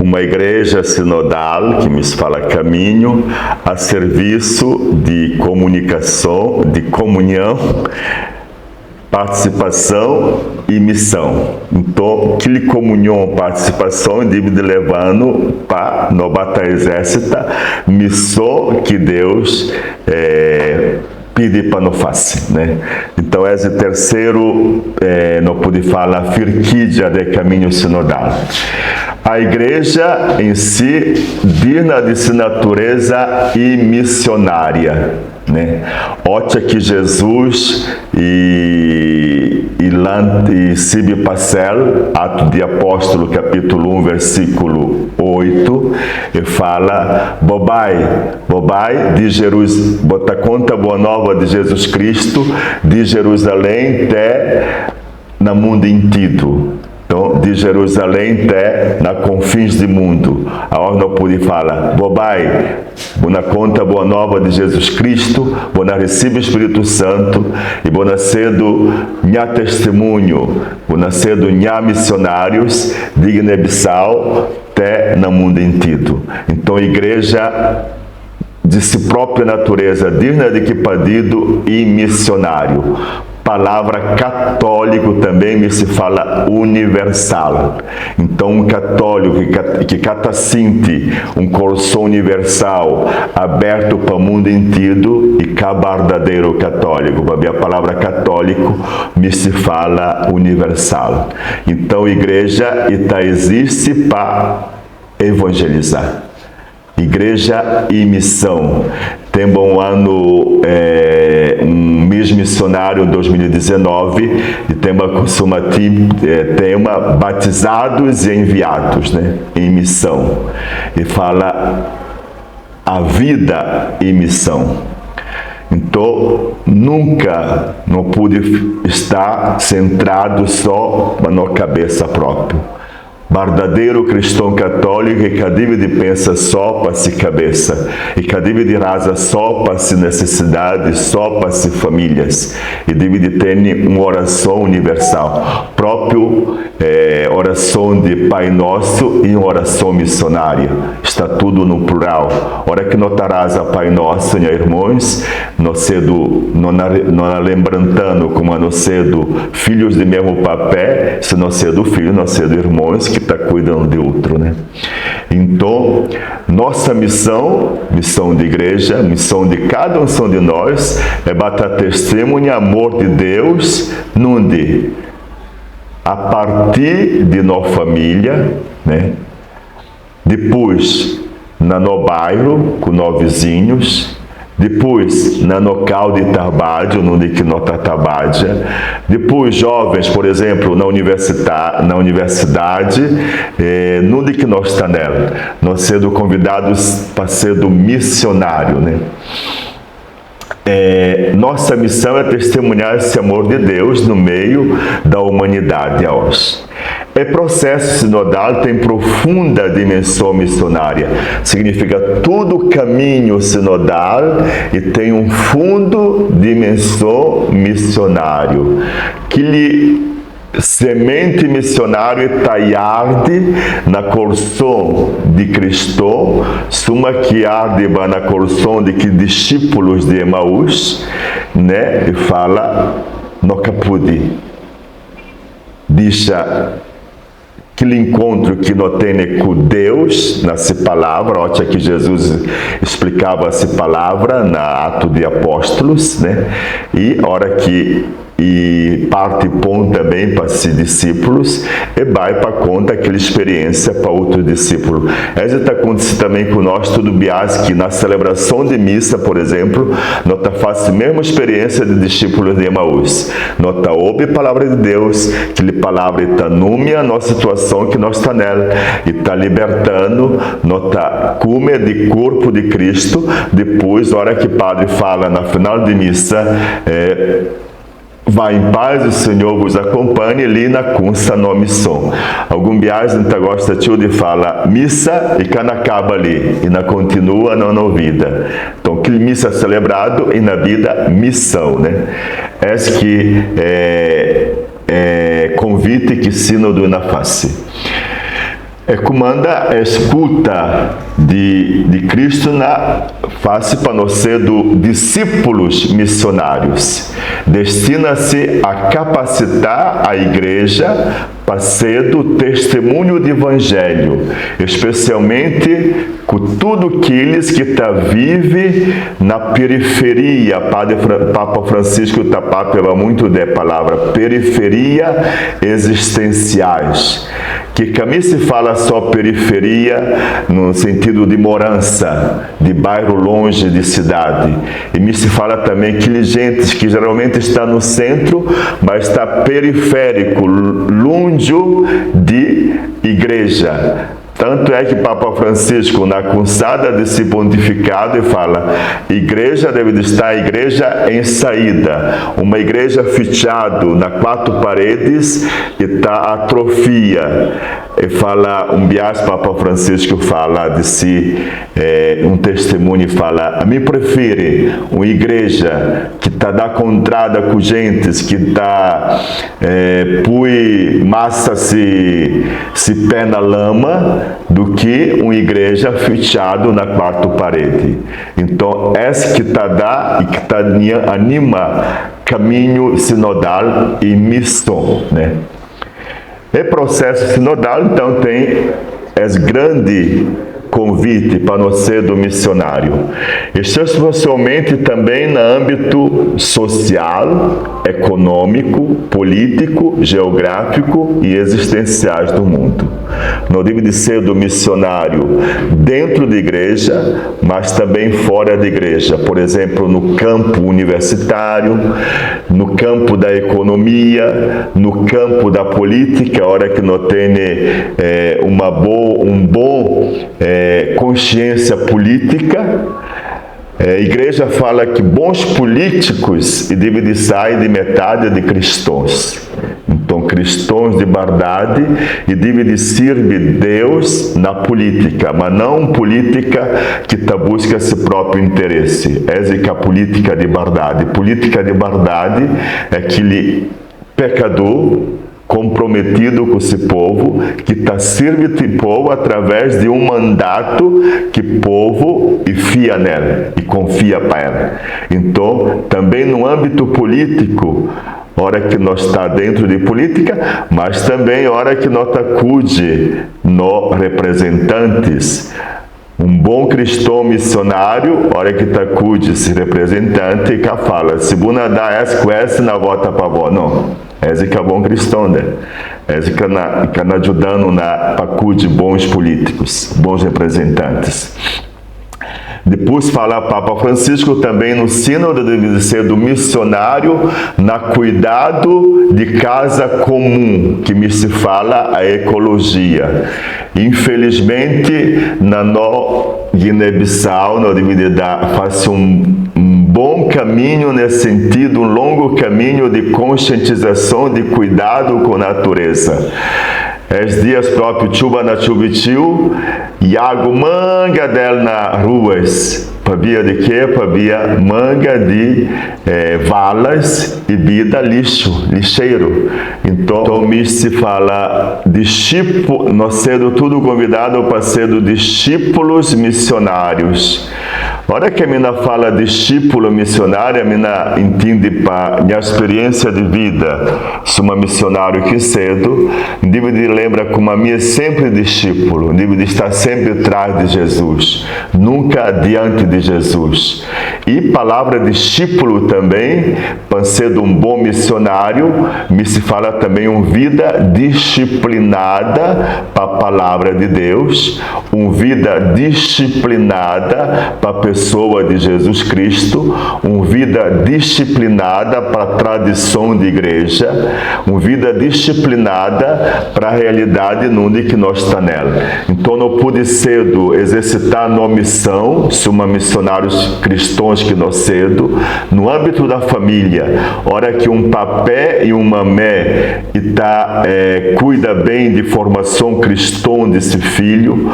uma igreja sinodal, que nos fala caminho, a serviço de comunicação, de comunhão, participação e missão. Então, que comunhão, participação, deve levando para no batalha exércita, missão que Deus pede para nós fazer, né? Então, esse terceiro, não pude falar, firquídia de caminho sinodal. A igreja em si, digna de sua natureza e missionária, né? Olha que Jesus e Sibi Parcel, Ato de Apóstolo, capítulo 1, versículo 8, e fala, bobai de Jerusalém, bota conta boa nova de Jesus Cristo, de Jerusalém até no mundo inteiro. Então, de Jerusalém até na confins do mundo. A hora não pude falar, bobai, na conta boa nova de Jesus Cristo, bona recebe o Espírito Santo, e bona cedo minha testemunho, bona cedo minha missionários, de Guiné-Bissau até no mundo inteiro. Então, a igreja de si própria natureza, digna de que pedido e missionário. Palavra católico também me se fala universal. Então, um católico que catacinte um coração universal aberto para o mundo inteiro e cá verdadeiro católico. A palavra católico me se fala universal. Então, a igreja existe para evangelizar. Igreja e missão. Temos um ano, um mês missionário 2019, e temos tema batizados e enviados, né, em missão. E fala a vida e missão. Então, nunca não pude estar centrado só na cabeça própria. Verdadeiro cristão católico que deve de pensar só para si cabeça, e que deve de rasa só para si necessidades, só para si famílias, e deve de ter uma oração universal, próprio oração de Pai Nosso e uma oração missionária. Está tudo no plural. Hora que não rasa Pai Nosso, meus irmãos, não cedo, não lembrando como não cedo filhos de mesmo papel, se não cedo filho, não cedo irmãos que está cuidando de outro, né? Então, nossa missão de igreja, missão de cada um de nós, é bater testemunho e amor de Deus, onde a partir de nossa família, né? Depois, no bairro, com nós vizinhos, depois, no local de trabalho, onde que nós trabalhamos. Depois, jovens, por exemplo, na universidade, onde que nós estamos nela. Nós sendo convidados para ser do missionário, né? Nossa missão é testemunhar esse amor de Deus no meio da humanidade hoje. O processo sinodal tem profunda dimensão missionária. Significa todo caminho sinodal e tem um fundo dimensão missionário. Que semente missionário talhade na coração de Cristo, suma que arde na coração de que discípulos de Emaús, né? E fala, nunca pude. Deixa aquele encontro que não tem com Deus, nessa palavra, olha que Jesus explicava essa palavra na Ato de Apóstolos, né? E hora que parte ponto também para si discípulos e vai para conta aquela experiência para outro discípulo. Isso está acontecendo também com nós, tudo bias, que na celebração de missa, por exemplo, nós está fazendo a mesma experiência de discípulos de Emaús. Nós está ouve a palavra de Deus, aquela palavra está númia a nossa situação que nós está nela, e está libertando, nós está come de corpo de Cristo. Depois, a hora que o padre fala na final de missa, vai em paz, o Senhor vos acompanhe, ali na consta no missão. Algum biais não gosta de falar missa e que não acaba ali, e não continua na vida. Então, que missa celebrado e na vida, missão, né? Esse que convite que sínodo na face. comanda a escuta de Cristo na face para nós ser discípulos missionários. Destina-se a capacitar a igreja para ser do testemunho do Evangelho, especialmente com tudo aqueles que vivem na periferia. Papa Francisco falava muito da palavra periferia existenciais, que mim se fala só periferia no sentido de morança, de bairro longe de cidade, e me se fala também aquele gente que geralmente está no centro, mas está periférico, longe de igreja. Tanto é que Papa Francisco, na cruzada desse pontificado, fala: igreja deve estar a igreja em saída, uma igreja fechada nas quatro paredes e está atrofia. E fala, Papa Francisco fala de si, um testemunho, fala: a mim prefere uma igreja que está da contrada com gentes, que está põe massa se pé na lama, do que uma igreja fechada na quarta parede. Então, essa que dá e que anima caminho sinodal e missão, né? E processo sinodal, então, tem esse grande convite para nós ser do missionário. Especialmente também no âmbito social, econômico, político, geográfico e existenciais do mundo. Nós devemos ser do missionário dentro da igreja, mas também fora da igreja. Por exemplo, no campo universitário, no campo da economia, no campo da política, a hora que nós temos consciência política. A igreja fala que bons políticos devem sair de metade de cristãos. Então, cristãos de verdade e devem servir Deus na política, mas não política que busca seu próprio interesse. Essa é a política de verdade. Política de verdade é aquele pecador comprometido com esse povo, que está servindo o povo através de um mandato que o povo confia nele e confia para ele. Então, também no âmbito político, hora que nós está dentro de política, mas também hora que nós acude no representantes. Um bom cristão missionário, hora que acude esse representante, que fala: se você dá essa na volta para vós, não. Esse que é bom cristão, né? Esse que está ajudando na acude bons políticos, bons representantes. Depois fala Papa Francisco também no sínodo deve ser do missionário na cuidado de casa comum, que me se fala a ecologia. Infelizmente, na Guiné-Bissau, nós devemos fazer um bom caminho nesse sentido, um longo caminho de conscientização, de cuidado com a natureza. Esses dias próprios, chuva na chuvitiu, e água manga dela nas ruas. Pavia de quê? Pavia manga de valas e vida lixeiro. Então, me se fala discípulo, nós sendo tudo convidado para ser discípulos missionários. A hora que a mina fala discípulo missionário, a mina entende para minha experiência de vida. Sou uma missionário que cedo, devo de lembrar como a minha é sempre discípulo, devo de estar sempre atrás de Jesus, nunca diante de Jesus. E palavra discípulo também, para ser um bom missionário, me se fala também uma vida disciplinada para a palavra de Deus, uma vida disciplinada para a pessoa de Jesus Cristo, uma vida disciplinada para a tradição de igreja, uma vida disciplinada para a realidade onde que nós está nela. Então, não pude cedo exercitar na missão, se uma missionários cristãos que nós cedo, no âmbito da família, hora que um papé e uma mãe cuida bem de formação cristã desse filho,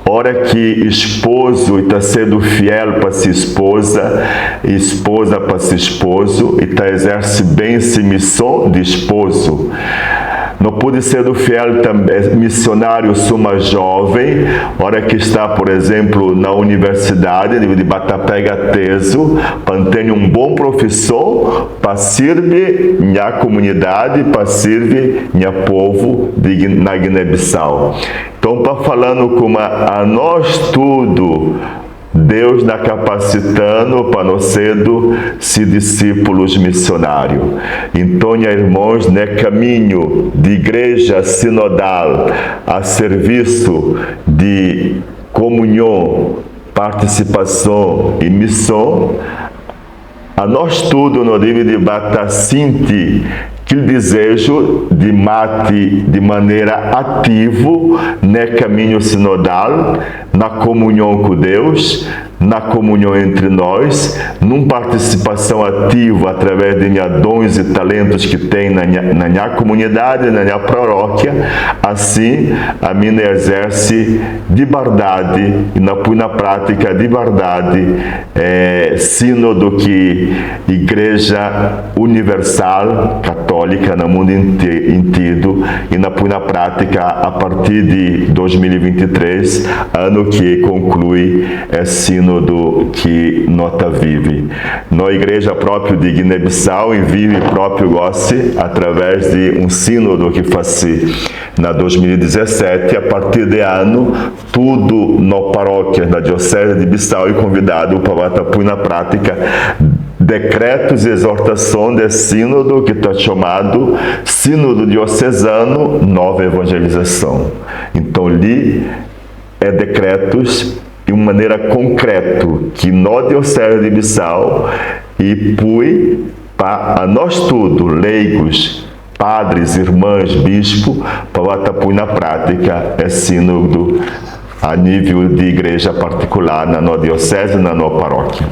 hora que esposo está sendo fiel para sua esposa, esposa para seu esposo, e exerce bem essa missão de esposo. Não pode ser do fiel missionário suma jovem, hora que está, por exemplo, na universidade de Batapega Teso, para ter um bom professor, para servir minha comunidade, para servir meu povo na Guiné-Bissau. Então, para falando como a nós tudo, Deus está capacitando para nós cedo ser discípulos missionários. Então, irmãos, no caminho de igreja sinodal a serviço de comunhão, participação e missão, a nós tudo não deve de bater sentir que o desejo de mate de maneira ativa no caminho sinodal, na comunhão com Deus, na comunhão entre nós, numa participação ativa através de minha dons e talentos que tem na minha comunidade, na minha paróquia. Assim, a minha exerce de verdade e na prática de verdade sínodo que Igreja Universal Católica no mundo inteiro e na prática a partir de 2023, ano que conclui sínodo que nota vive. Na igreja própria de Guiné-Bissau e vive próprio goste através de um sínodo que faz na 2017, a partir de ano, tudo na paróquia da Diocese de Bissau e convidado para pôr na prática decretos e exortação de sínodo que está chamado Sínodo Diocesano Nova Evangelização. Então, ali é decretos de uma maneira concreta que nós Diocese de Bissau e pui para nós tudo, leigos, padres, irmãs, bispo, para pôr na prática é sínodo a nível de igreja particular na nossa diocese e na nossa paróquia.